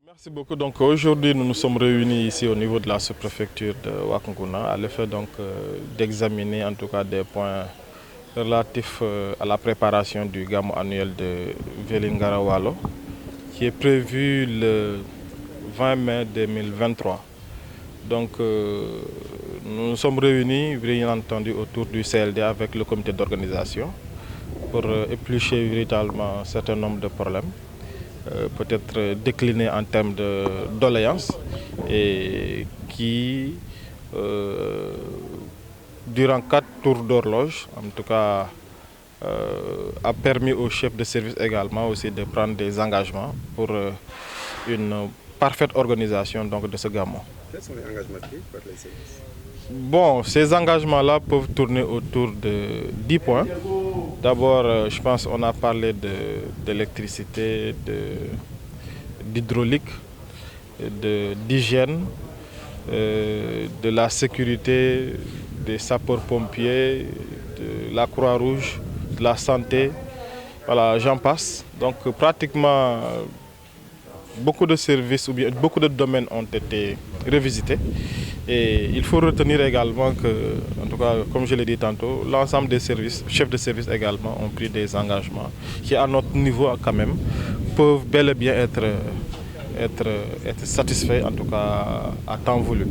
Merci beaucoup. Donc aujourd'hui, nous nous sommes réunis ici au niveau de la sous-préfecture de Wack-Ngouna à l'effet d'examiner en tout cas des points relatifs à la préparation du Gamou annuel de Vélingara Waalo qui est prévu le 20 mai 2023. Donc nous nous sommes réunis, bien entendu, autour du CLD avec le comité d'organisation pour éplucher véritablement un certain nombre de problèmes. Peut-être décliné en termes de doléances et qui, durant 4 tours d'horloge, en tout cas, a permis au chef de service également aussi de prendre des engagements pour une parfaite organisation donc, de ce Gamou. Quels sont les engagements pris par les services? Bon, ces engagements-là peuvent tourner autour de 10 points. D'abord, je pense qu'on a parlé d'électricité, d'hydraulique, d'hygiène, de la sécurité, des sapeurs-pompiers, de la Croix-Rouge, de la santé, voilà, j'en passe. Donc pratiquement beaucoup de services ou bien beaucoup de domaines ont été revisités. Et il faut retenir également que, en tout cas, comme je l'ai dit tantôt, l'ensemble des services, chefs de service également, ont pris des engagements qui, à notre niveau quand même, peuvent bel et bien être satisfaits, en tout cas, à temps voulu.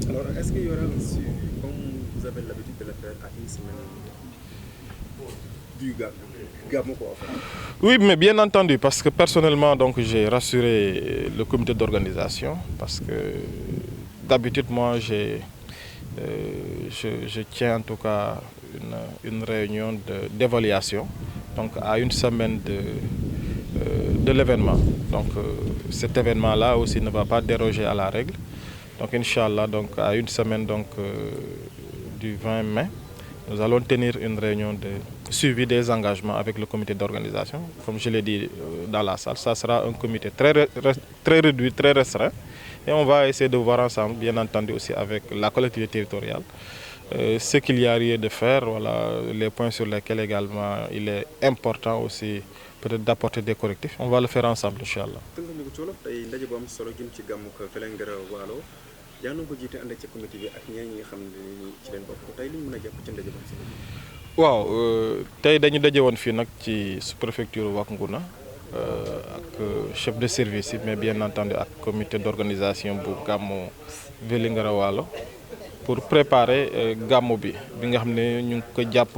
Alors, est-ce qu'il y aura un suivi, comme vous avez l'habitude de le faire à une semaine du Gamou, quoi, en fait? Oui, mais bien entendu, parce que personnellement, donc, j'ai rassuré le comité d'organisation, parce que d'habitude, moi, je tiens en tout cas une réunion d'évaluation, donc à une semaine de l'événement. Donc cet événement-là aussi ne va pas déroger à la règle. Donc Inch'Allah, donc à une semaine donc, du 20 mai, nous allons tenir une réunion de suivi des engagements avec le comité d'organisation. Comme je l'ai dit dans la salle, ça sera un comité très réduit, très restreint. Et on va essayer de voir ensemble, bien entendu aussi avec la collectivité territoriale, ce qu'il y a lieu de faire, voilà, les points sur lesquels également il est important aussi peut-être d'apporter des correctifs. On va le faire ensemble, Inch'Allah. waaw tey dañu daje woon fii nag ci sous-préfecture Wack-Ngouna ak chef de service yi mais bien entendu ak comité d'organisation bu Gamou Vélingara Waalo pour préparer Gamou bi nga xam ne ñu ngi ko jàpp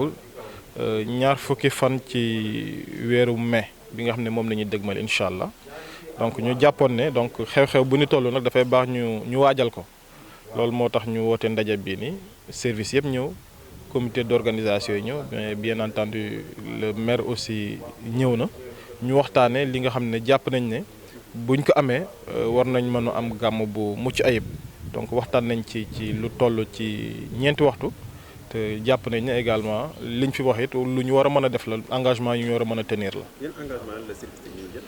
ñaar fukki fan ci weeru mai bi nga xam ne moom la ñuy dëgmal incha allah donc ñu jàppoon ne donc xew-xew bu ñu toll nag dafay baax ñu waajal ko loolu moo tax ñu woote ndaje bii nii service yëpp ñëw. Comité d'organisation yi ñëw mais bien entendu le maire aussi ñëw na ñu waxtaanee li nga xam ne jàpp nañ ne buñ ko amee war nañ mën a am gàmm bu mucc ayib donc waxtaan nañ ci lu toll ci 4 waxtu te jàpp nañ ne également liñ fi wax it lu ñu war a mën a def la engagement yu ñu war a mën a tenir la. Yan engagement la service technique jël?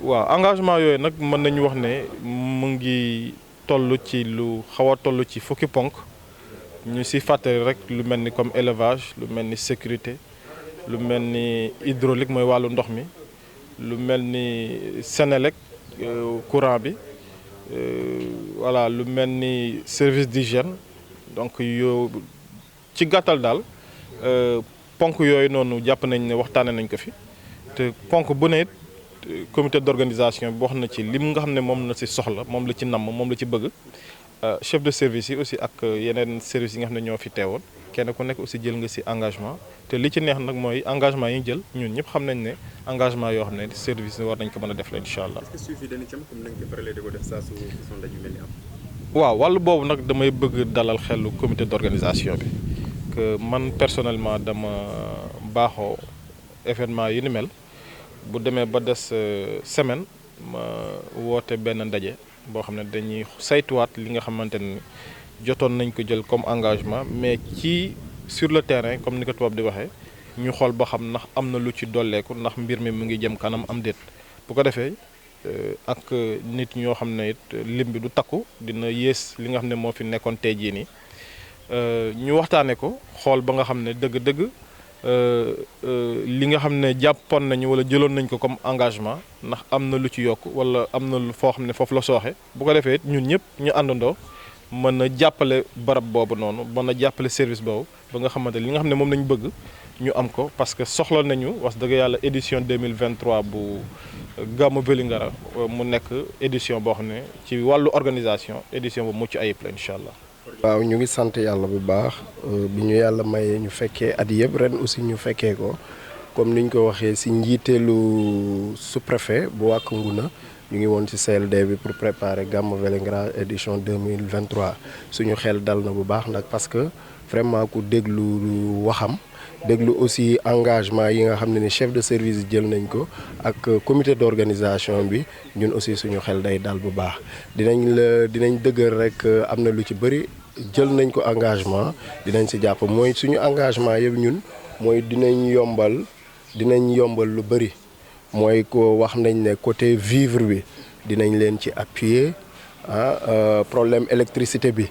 waaw engagement yooyu nag mën nañu wax ne mu ngi toll ci lu xaw a toll ci fukki ponk. ñu si fàttali rek lu mel ni comme élevage lu mel ni sécurité lu mel ni hydraulique mooy wàllu ndox mi lu mel ni Sénélec courant bi voilà lu mel ni service d'hygiène donc yow ci gàttal daal ponk yooyu noonu jàpp nañ ne waxtaane nañ ko fi te ponk bu ne it comité d'organisation bi wax na ci lim nga xam ne moom la ci soxla moom la ci namm moom la ci bëgg. Chef de service yi aussi ak yeneen services yi nga xam ne ñoo fi teewoon kenn ku nekk aussi jël nga ci engagement te li ci neex nag mooy engagement yi jël ñun ñëpp xam nañ ne engagement yoo xam ne service war nañ ko mën a def la incha allah. Est-ce que suivi dana ci am comme nañ ko faral di ko def saa su ndaje yu mel ni am? waaw wàllu boobu nag damay bëgg dalal xelu comité d'organisation bi que man personnellement dama baaxoo événement yu ni mel bu demee ba des semaine ma woote benn ndaje. boo xam ne dañuy saytuwaat li nga xamante ne jotoon nañ ko jël comme engagement mais ci sur le terrain comme ni ko tubaab di waxee ñu xool ba xam ndax am na lu ci dolleeku ndax mbir mi mu ngi jëm kanam am déet bu ko defee ak nit ñoo xam ne it lim bi du takku dina yées li nga xam ne moo fi nekkoon tey jii nii ñu waxtaanee ko xool ba nga xam ne dëgg-dëgg li nga xam ne jàppoon nañu wala jëloon nañ ko comme engagement ndax am na lu ci yokk wala am na foo xam ne foofu la sooxe bu ko defee ñun ñëpp ñu àndandoo mën a jàppale barab boobu noonu mën a jàppale service boobu ba nga xamante li nga xam ne moom lañ bëgg ñu am ko parce que soxla nañu wax dëgg yàlla édition 2023 bu Gamou Vélingara mu nekk édition boo xam ne ci wàllu organisation édition bu mucc ayib la incha allah. waaw ñu ngi sant yàlla bu baax bi ñu yàlla mayee ñu fekkee at yëpp ren aussi ñu fekkee ko comme niñ ko waxee ci njiiteelu sous-préfet bu Wack Ngouna ñu ngi woon ci CLD bi pour préparer Gamou Vélingara édition 2023 suñu xel dal na bu baax nag parce que vraiment ku déglu waxam déglu aussi engagement yi nga xam ne ni chef de service jël nañ ko ak comité d'organisation bi ñun aussi suñu xel day dal bu baax dinañ dëgër rek am na lu ci bëri jël nañ ko engagement dinañ ci jàpp mooy suñu engagement yëpp ñun mooy dinañ yombal lu bëri mooy ko wax nañ ne côté vivre bi dinañ leen ci appuyer problème électricité bi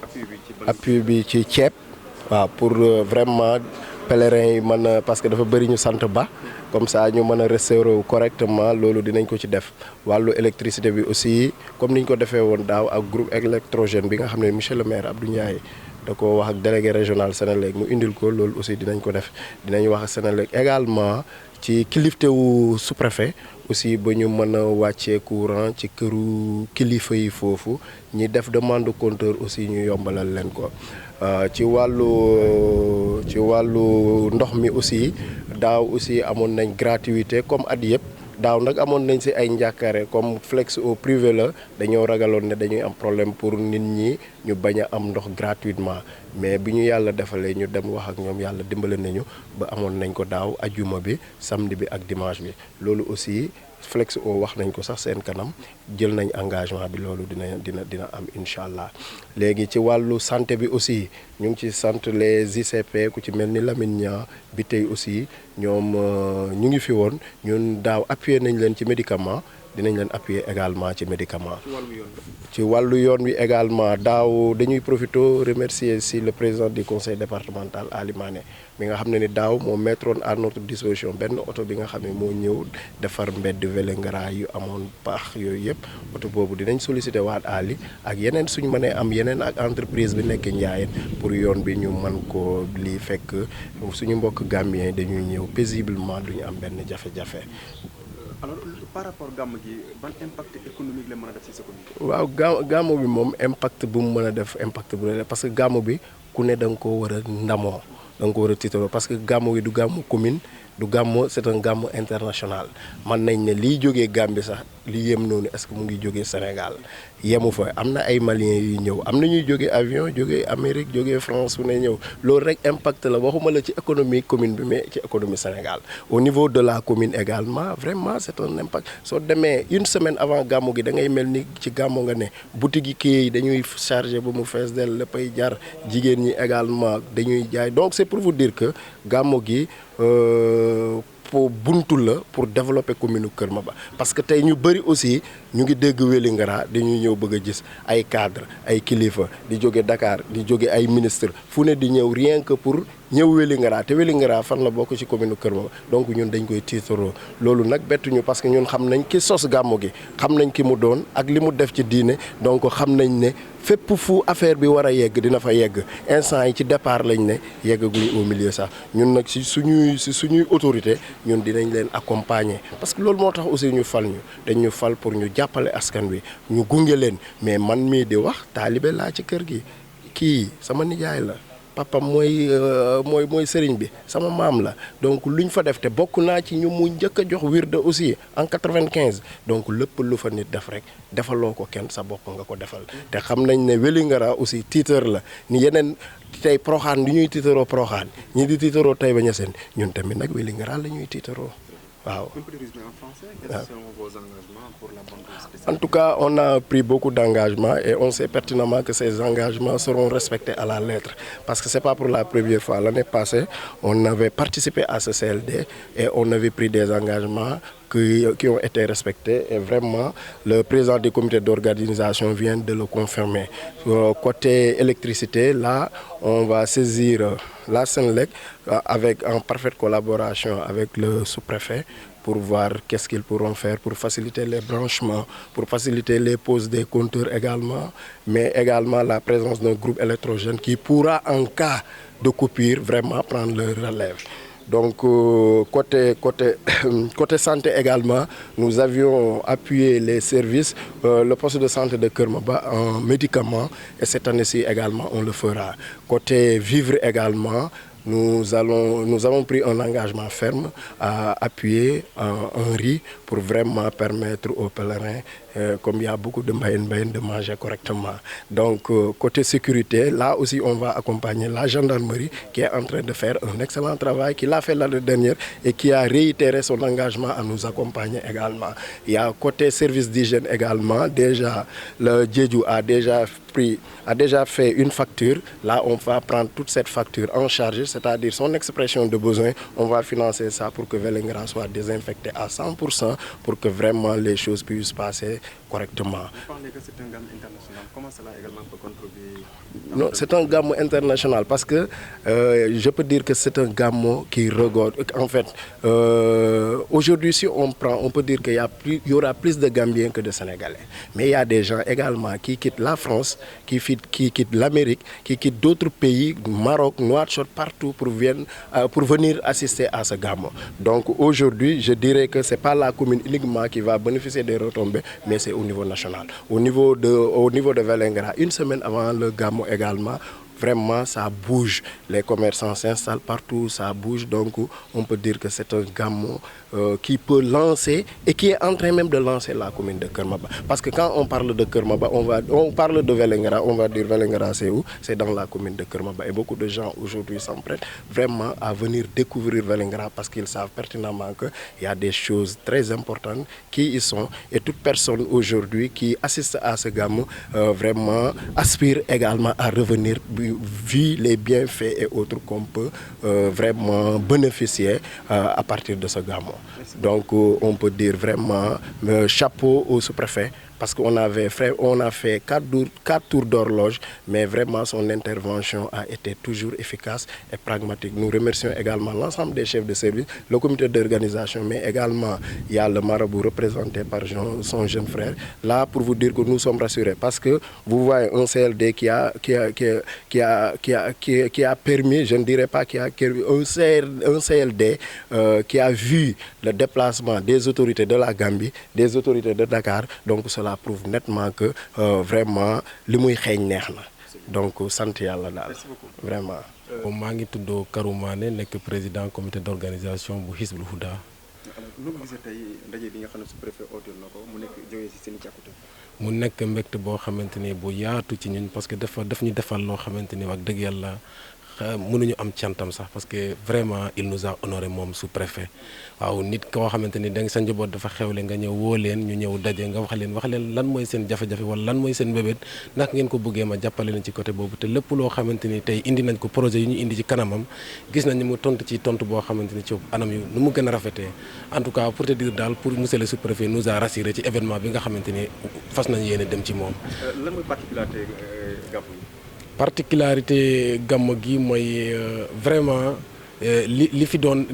appui bi ci ceeb waaw pour vraiment pèlerins yi mën a parce que dafa bëri ñu sant ba comme ça ñu mën a restaurer correctement loolu dinañ ko ci def wàllu électricité bi aussi comme niñ ko defee woon daaw ak groupe électrogène bi nga xam ne monsieur le maire Abdou Ndiaye da ko wax ak délégué régional Sénélec mu indil ko loolu aussi dinañ ko def dinañ wax ak Sénélec également ci kiliftewu sous-préfet aussi ba ñu mën a wàccee courant ci këru kilifa yi foofu ñi def demande compteur aussi ñu yombalal leen ko ci wàllu ndox mi aussi daaw aussi amoon nañ gratuité comme at yëpp daaw nag amoon nañ ci ay njàkkare comme flex au privé la dañoo ragaloon ne dañuy am problème pour nit ñi ñu bañ a am ndox gratuitement mais bi ñu yàlla defalee ñu dem wax ak ñoom yàlla dimbale nañu ba amoon nañ ko daaw ajjuma bi samedi bi ak dimanche bi loolu aussi flex o wax nañ ko sax seen kanam jël nañ engagement bi loolu dina am incha allah léegi ci wàllu santé bi aussi ñu ngi ci sant les ICP ku ci mel ni Lamine Niang bi tey aussi ñoom ñu ngi fi woon ñun daaw appuyer nañ leen ci médicament dinañ leen appuyer également ci médicament ci wàllu yoon wi également daaw dañuy profité remercier si le président du conseil départemental Ali Mané mi nga xam ne ni daaw moo mettroon à notre disposition benn oto bi nga xam ne moo ñëw defar mbedd Vélingara yu amoon paax yooyu yëpp oto boobu dinañ solliciter waat Ali ak yeneen suñu mënee am yeneen ak entreprise bi nekk Ndiayène pour yoon bi ñu mën ko lii fekk suñu mbokk Gambien dañuy ñëw paisiblement duñu am benn jafe-jafe. alors par rapport gàmm gi ban impact économique la mën a def ci sa commune. waaw gàmm bi moom impact bu mu mën a def impact bu rëy parce que gàmm bi ku ne da nga ko war a ndamoo da nga ko war a tiitaroo parce que gàmm gi du gàmm commune du gàmm c'est un gàmm international man nañ ne liy jógee Gambie sax li yem noonu est-ce que mu ngi jógee Sénégal yemu fa am na ay Maliens yu ñëw am na ñuy jógee avion jógee Amérique jógee France fu ne ñëw loolu rek impact la waxuma la ci économie commune bi mais ci économie Sénégal au niveau de la commune également vraiment c'est un impact soo demee une semaine avant gàmmu gi da ngay mel ni ci gàmmu nga ne boutique yi kii yi dañuy chargé ba mu fees del léppay jar jigéen ñi également dañuy jaay donc c'est pour vous dire que gàmmu gi pour buntu la pour développer commune Kër Maba parce que tey ñu bëri aussi ñu ngi dégg Vélingara dañuy ñëw bëgg a gis ay cadre ay kilifa di jóge Dakar di jóge ay ministre fu ne di ñëw rien que pour ñëw Vélingara te Vélingara fan la bokk ci commune Kër Maba donc ñun dañ koy tiitaroo loolu nag bettuñu parce que ñun xam nañ ki sos gàmmu gi xam nañ ki mu doon ak li mu def ci diine donc xam nañ ne fépp fu affaire bi war a yegg dina fa yegg instant yi ci départ lañ ne yeggaguñu au milieu sax ñun nag si suñuy autorité ñun dinañ leen accompagner parce que loolu moo tax aussi ñu fal ñu dañ ñu fal pour ñu jàppale askan wi ñu gunge leen mais man mii di wax taalibe laa ci kër gi kii sama nijaay la papam mooy sëriñ bi sama maam la donc luñ fa def te bokk naa ci ñu mu njëkk a jox wirde aussi en 95 donc lépp lu fa nit def rek defaloo ko kenn sa bopp nga ko defal te xam nañ ne Vélingara aussi tiitar la ni yeneen tey Proxaan di ñuy tiitaroo Proxaan ñi di tiitaroo Taïba Niassène ñun tamit nag Vélingara la ñuy tiitaroo waaw. En tout cas, on a pris beaucoup d'engagements et on sait pertinemment que ces engagements seront respectés à la lettre. Parce que ce n'est pas pour la première fois. L'année passée, on avait participé à ce CLD et on avait pris des engagements qui ont été respectés et vraiment le président du comité d'organisation vient de le confirmer. Côté électricité, là, on va saisir la Senelec en parfaite collaboration avec le sous-préfet pour voir qu'est-ce qu'ils pourront faire pour faciliter les branchements, pour faciliter les poses des compteurs également, mais également la présence d'un groupe électrogène qui pourra, en cas de coupure, vraiment prendre le relève. Donc, côté santé également, nous avions appuyé les services, le poste de santé de Keur Maba en médicaments, et cette année-ci également, on le fera. Côté vivres également, nous avons pris un engagement ferme à appuyer un riz pour vraiment permettre aux pèlerins, comme il y a beaucoup de mbayen, de manger correctement. Donc, côté sécurité, là aussi, on va accompagner la gendarmerie qui est en train de faire un excellent travail, qui l'a fait l'année dernière et qui a réitéré son engagement à nous accompagner également. Il y a côté service d'hygiène également, déjà, le Djedju a déjà fait une facture. Là, on va prendre toute cette facture en charge, c'est-à-dire son expression de besoin. On va financer ça pour que Vélingara soit désinfecté à 100%, pour que vraiment les choses puissent passer correctement. Vous parlez que c'est un gamme international. Comment cela également peut contribuer? Non, c'est un gamme international parce que je peux dire que c'est un gamme qui regorge. En fait, aujourd'hui, si on prend, on peut dire qu'il y aura plus de Gambiens que de Sénégalais. Mais il y a des gens également qui quittent la France, qui quittent l'Amérique, qui quittent d'autres pays, Maroc, Nouakchott, partout pour venir assister à ce gamme. Donc aujourd'hui, je dirais que ce n'est pas la commune uniquement qui va bénéficier des retombées, mais c'est au niveau national. Au niveau de Vélingara, une semaine avant le gamme également, vraiment ça bouge, les commerçants s'installent partout, ça bouge, donc on peut dire que c'est un gamme qui peut lancer et qui est en train même de lancer la commune de Keur Maba. Parce que quand on parle de Keur Maba, on parle de Vélingara, on va dire Vélingara c'est où? C'est dans la commune de Keur Maba. Et beaucoup de gens aujourd'hui s'empressent vraiment à venir découvrir Vélingara parce qu'ils savent pertinemment qu'il y a des choses très importantes qui y sont. Et toute personne aujourd'hui qui assiste à ce gamme vraiment aspire également à revenir vu les bienfaits et autres qu'on peut vraiment bénéficier à partir de ce gamme. Donc on peut dire vraiment chapeau au sous-préfet parce qu'on a fait 4 tours d'horloge, mais vraiment son intervention a été toujours efficace et pragmatique. Nous remercions également l'ensemble des chefs de service, le comité d'organisation, mais également il y a le marabout représenté par son jeune frère. Là, pour vous dire que nous sommes rassurés, parce que vous voyez un CLD qui a permis, je ne dirais pas qu'il y a un CLD qui a vu le déplacement des autorités de la Gambie, des autorités de Dakar, donc cela prouve nettement que vraiment li muy xeeñ neex na donc sant yàlla daal vraiment. maa ngi tudd Karou Mané nekk président comité d'organisation bu Hizbul Huda. alors nu mu gisee tey ndaje bi nga xam ne sous-préfet oote na ko mu nekk jógee ci seen càkkute. mu nekk mbégte boo xamante ni bu yaatu ci ñun parce que daf ñu defal loo xamante ni wax dëgg yàlla mënuñu am cantam sax parce que vraiment il nous a honoré moom sous-préfet waaw nit koo xamante ni da nga sa njaboot dafa xewle nga ñëw woo leen ñu ñëw daje nga wax leen lan mooy seen jafe-jafe wala lan mooy seen bébét ndax ngeen ko bëggee ma jàppale leen ci côté boobu te lépp loo xamante ni tey indi nañ ko projet yi ñu indi ci kanamam gis nañ ni mu tontu ci tontu boo xamante ni ci anam yu nu mu gën a rafetee en tout cas pour te dire daal pour monsieur le sous-préfet nous a rassuré ci événement bi nga xamante ni fas nañ yéene dem ci moom. lan mooy particularité gàmmu yi. particularité gàmmu gi mooy vraiment li fi doon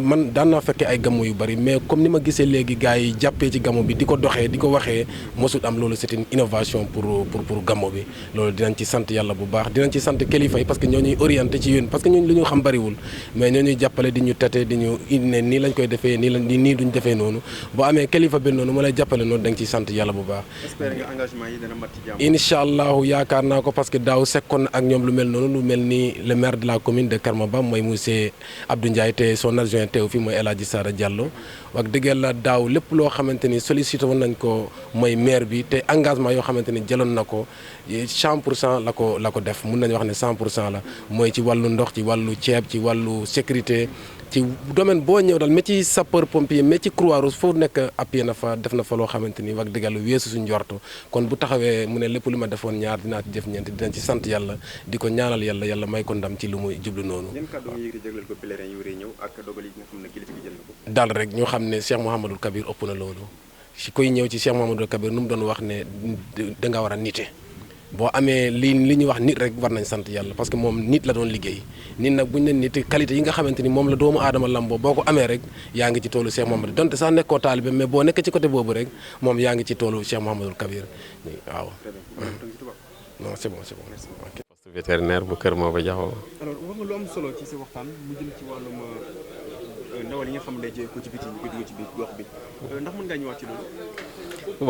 man daan naa fekkee ay gàmmu yu bari mais comme ni ma gisee léegi gars yi jàppee ci gàmmu bi di ko doxee di ko waxee mosut am loolu c'est une innovation pour gàmmu bi loolu dinañ ci sant yàlla bu baax dinañ ci sant kilifa yi parce que ñoo ñuy orienté ci yéen parce que ñooñu li ñu xam bariwul mais ñoo ñuy jàppale di ñu tete di ñu indi ne nii lañ koy defee nii duñ defee noonu boo amee kilifa bi noonu ma lay jàppale noonu da nga ciy sant yàlla bu baax. j'espère que engagement yi dana mat ci jàmm. incha allahu yaakaar naa ko parce que daaw sekkoon ak ñoom lu mel noonu lu mel ni le maire de la commune de Keur Maba mooy monsieur Abdou Ndiaye te son adjoint teew fi mooy El Hadji Sara Diallo wax dëgg yàlla daaw lépp loo xamante ni sollicité woon nañ ko mooy maire bi te engagement yoo xamante ni jëloon na ko 100% la ko def mun nañu wax ne 100% la mooy ci wàllu ndox ci wàllu ceeb ci wàllu sécurité ci domaine boo ñëw daal mais ci sapeur pompier mais ci Croix-Rouge foofu nekk appuyé na fa def na fa loo xamante ni wax dëgg yàlla weesu suñu njortu kon bu taxawee mu ne lépp lu ma defoon ñaar dinaa ci def ñeent dinañ ci sant yàlla di ko ñaanal yàlla may ko ndam ci lu muy jublu noonu. yan kàddu nga yëg di jagleel ko pèlerin yu war a ñëw ak dogal yi nga xam ne kilifa gi jël na ko. dal rek ñu xam ne Cheikh Mouhamadul Kabir ëpp na loolu si koy ñëw ci Cheikh Mouhamadul Kabir nu mu doon wax ne da nga war a nite boo amee li ñuy wax nit rek war nañ sant yàlla parce que moom nit la doon liggéey nit nag bu ñu leen nit qualité yi nga xamante ni moom la doomu aadama lamboo boo ko amee rek yaa ngi ci toolu Cheikh Mouhamadou donte sax nekkoo taalibe mais boo nekk ci côté boobu rek moom yaa ngi ci toolu Cheikh Mouhamadul Kabir waaw. non c'est bon ok. poste vétérinaire bu Kër Maba Diakhou. alors wax nga lu am solo ci sa waxtaan mu jëm ci wàllum ndawal yi nga xam ne day jëlee ko ci biti ñu koy dugal ci biir gox bi ndax mën ngaa ñëwaat ci loolu.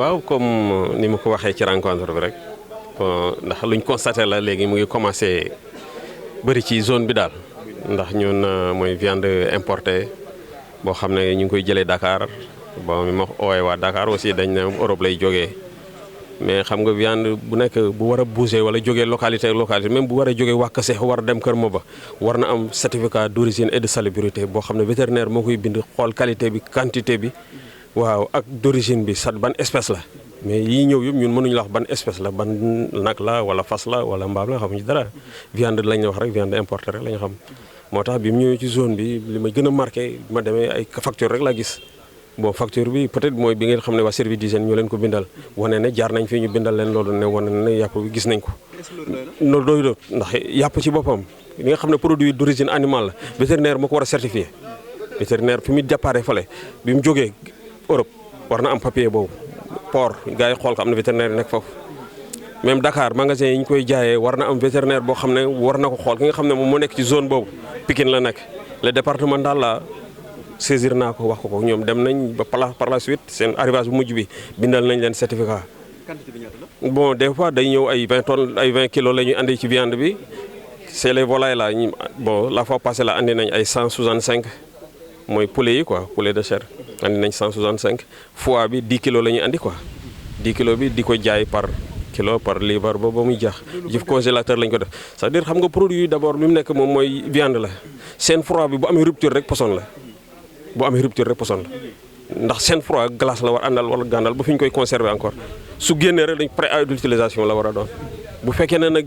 waaw comme ni ma ko waxee ci rencontre bi rek ndax luñ constaté la léegi mu ngi commencé bëri ci zone bi daal ndax ñun mooy viande importée boo xam ne ñu ngi koy jëlee Dakar bon mi ma oowee waa Dakar aussi dañ ne Europe lay jógee. mais xam nga viande bu nekk bu war a bouger wala jógee localité même bu war a jógee Wakasse war a dem Kër Maba war na am certificat d'origine et de salubrité boo xam ne vétérinaire moo koy bind xool qualité bi quantité bi waaw ak d'origine bi sat ban espèce la mais yii ñëw yëpp ñun mënuñu la wax ban espèce la ban nag la wala fas la wala mbaam la xamuñu dara viande lañ wax rek viande importée rek la ñu xam moo tax bi mu ñëwee ci zone bi li ma gën a marqué ma demee ay facture rek laa gis bon facture bi peut-être mooy bi ngeen xam ne waa service d'hygiène ñoo leen ko bindal wane ne jaar nañ fii ñu bindal leen loolu ne wane ne yàpp bi gis nañ ko. loolu doy doon ndax yàpp ci boppam li nga xam ne produit d'origine animale la vétérinaire moo ko war a certifié vétérinaire fi mu déparé fale bi mu jógee Europe war na am papier boobu port gars yi xool ko am na vétérinaire yi nekk foofu. même Dakar magasin yi ñu koy jaayee war na am vétérinaire boo xam ne war na ko xool ki nga xam ne moom moo nekk ci zone boobu Pikine la nekk le département daal la saisir naa ko wax ko ñoom dem nañ ba par la suite seen arrivage bu mujj bi bindal nañ leen certificat. quantité bi ñaata la. bon des fois day ñëw ay 20 tonnes ay 20 kilos la ñuy andi ci viande bi c'est les volailles là bon la fois passée la andi nañ ay 165 mooy poulet yi quoi poulet de chair andi nañ 165 foie bi 10 kilos la ñuy andi quoi 10 kilos bi di ko jaay par kilo par livre ba muy jeex jëf congélateur lañ ko def c'est-à-dire xam nga produit yi d'abord bi mu nekk moom mooy viande la seen froid bi bu amee rupture rek poson la. bu amee rupture rek poson la ndax seen froid glace la war àndal wala gàndal ba fi ñu koy conserver encore su génnee rek dañ prêt à l'utilisation la war a doon bu fekkee ne nag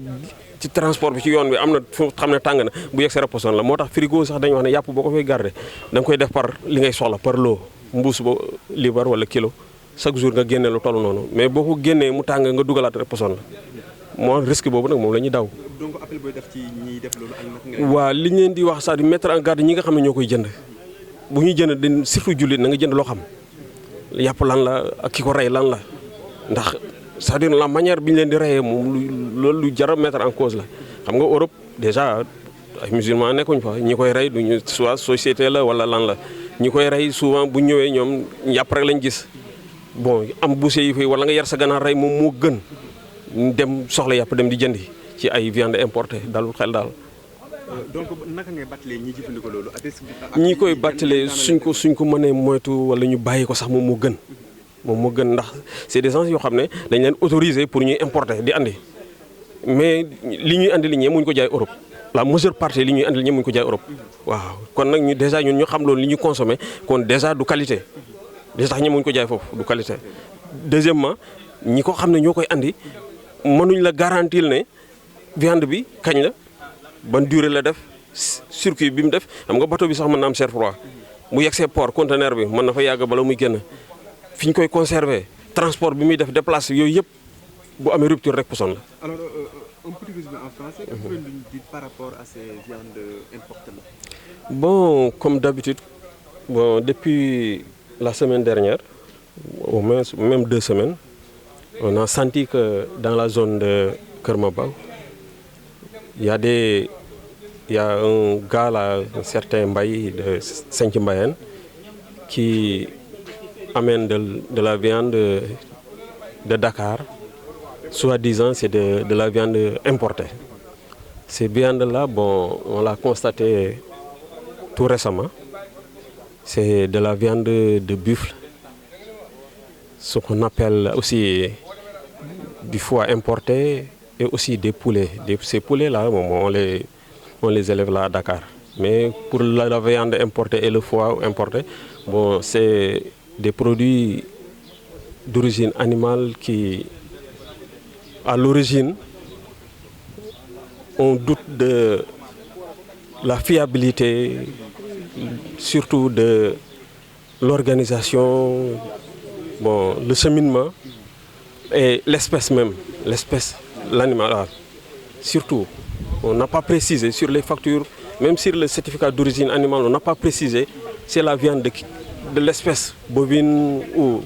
ci transport bi ci yoon bi am na fu xam ne tàng na bu yegg see poson la moo tax frigo sax dañu wax ne yàpp boo ko fay garder da nga koy def par li ngay soxla par lot mbuus ba libre wala kilo chaque jour nga génnee lu toll noonu mais boo ko génnee mu tàng nga dugalaat rek poson la moo risque boobu nag moom la ñuy daw. donc appel booy def ci ñiy def loolu ak naka nga. waaw li ñu leen di wax sax di mettre en garde ñi nga xam ne ñoo koy jënd. bu ñuy jënd dañ surtout jullit na nga jënd loo xam yàpp lan la ak ki ko rey lan la ndax c'est-à-dire la manière bi ñu leen di reyee moom loolu lu jar a mettre en cause la xam nga Europe déjà ay musulmans nekkuñ fa ñi koy rey duñu soit société la wala lan la ñi koy rey souvent bu ñëwee ñoom yàpp rek lañ gis bon am boucher yi fi wala nga yar sa ganaar rey moom moo gën dem soxla yàpp dem di jëndi ci ay viande importée dalul xel daal. donc naka ngay bàttalee ñi jëfandikoo loolu ñi koy bàttalee suñ ko mënee moytu wala ñu bàyyi ko sax moom moo gën ndax c'est des gens yoo xam ne dañ leen autorisé pour ñuy importer di andi mais li ñuy andi li ñemuñ ko jaay Europe la majeure partie li ñuy andi li ñemuñ ko jaay Europe waaw kon nag ñu déjà ñun ñu xam loolu li ñu consommé kon déjà du qualité li tax ñemuñ ko jaay foofu du qualité. deuxièmement ñi ko xam ne ñoo koy andi mënuñ la garantir ne viande bi kañ la. ban durée la def circuit bi mu def xam nga bateau bi sax mën na am cerf-froid bu yegsee port conteneur bi mën na fa yàgg bala muy génn fi ñu koy conserver transport bi muy def déplacer yooyu yëpp bu amee rupture rek poson la. alors un petit résumé en français. Qu'est-ce que vous nous dites par rapport à ces viandes importées là? Bon, comme d'habitude, bon, depuis la semaine dernière, au moins même 2 semaines, on a senti que dans la zone de Kër Maba, il y a un gars là, un certain Mbaye de Saint Mbayenne, qui amène de la viande de Dakar. Soi-disant, c'est de la viande importée. Ces viandes-là, bon, on l'a constaté tout récemment. C'est de la viande de buffle, ce qu'on appelle aussi du foie importé et aussi des poulets. Ces poulets-là, bon, on les élève là à Dakar. Mais pour la viande importée et le foie importé, bon, c'est des produits d'origine animale qui, à l'origine, on doute de la fiabilité, surtout de l'organisation, bon, le cheminement et l'espèce même, l'animal. Surtout, on n'a pas précisé sur les factures, même sur le certificat d'origine animale, on n'a pas précisé c'est la viande de l'espèce bovine ou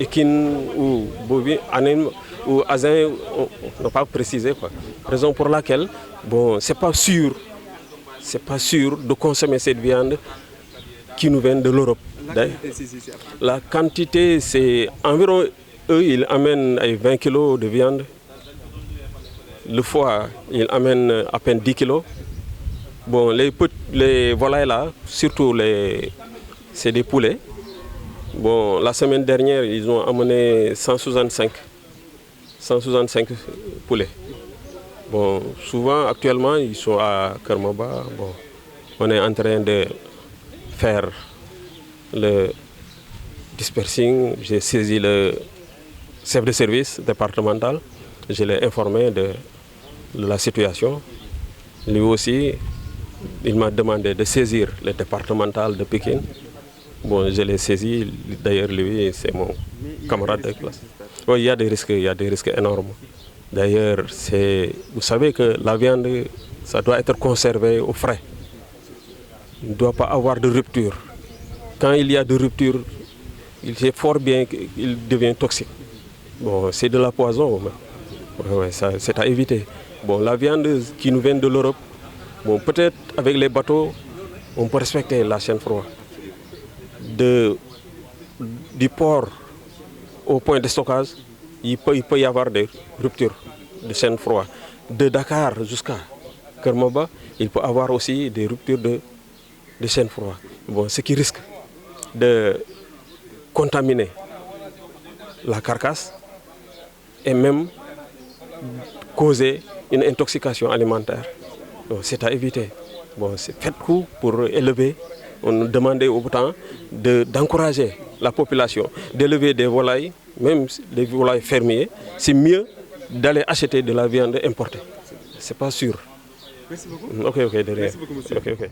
équine ou bovine, anime ou asin, on n'a pas précisé quoi. Raison pour laquelle, bon, c'est pas sûr de consommer cette viande qui nous vient de l'Europe. La quantité, c'est environ, eux, ils amènent 20 kg de viande. Le foie, ils amènent à peine 10 kg. Bon, les volailles là, surtout c'est des poulets. Bon, la semaine dernière, ils ont amené 165 poulets. Bon, souvent, actuellement, ils sont à Karmaba. Bon, on est en train de faire le dispersing. J'ai saisi le chef de service départemental. Je l'ai informé de la situation. Lui aussi, il m'a demandé de saisir le départemental de Pékin. Bon, je l'ai saisi. D'ailleurs, lui, c'est mon camarade de classe. Oui, il y a des risques énormes. D'ailleurs, vous savez que la viande, ça doit être conservé au frais. Il ne doit pas avoir de rupture. Quand il y a de rupture, il sait fort bien qu'il devient toxique. Bon, c'est de la poison. Ouais, c'est à éviter. Bon, la viande qui nous vient de l'Europe, bon, peut-être avec les bateaux, on peut respecter la chaîne froide. Du port au point de stockage, il peut y avoir des ruptures de chaîne froide. De Dakar jusqu'à Karmaba, il peut y avoir aussi des ruptures de chaîne froide. Bon, ce qui risque de contaminer la carcasse et même causer une intoxication alimentaire. C'est à éviter. Bon, faites coup pour élever. On demandait au temps d'encourager la population d'élever des volailles, même des volailles fermiers. C'est mieux d'aller acheter de la viande importée. C'est pas sûr. Merci beaucoup. Ok, de rien. Merci beaucoup, monsieur. Ok.